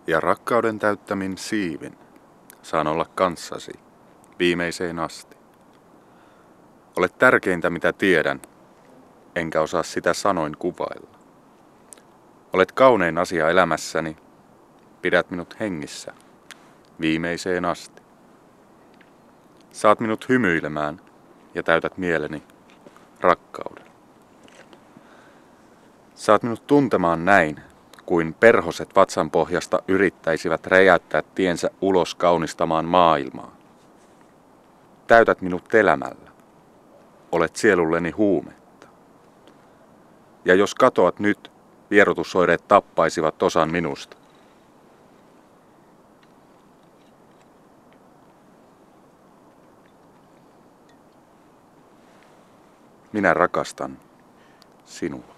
Ja rakkauden täyttämin siivin saan olla kanssasi viimeiseen asti. Olet tärkeintä, mitä tiedän, enkä osaa sitä sanoin kuvailla. Olet kaunein asia elämässäni, pidät minut hengissä viimeiseen asti. Saat minut hymyilemään ja täytät mieleni rakkauden. Saat minut tuntemaan näin, kuin perhoset vatsanpohjasta yrittäisivät räjäyttää tiensä ulos kaunistamaan maailmaa. Täytät minut elämällä. Olet sielulleni huumetta. Ja jos katoat nyt, vierotusoireet tappaisivat osan minusta. Minä rakastan sinua.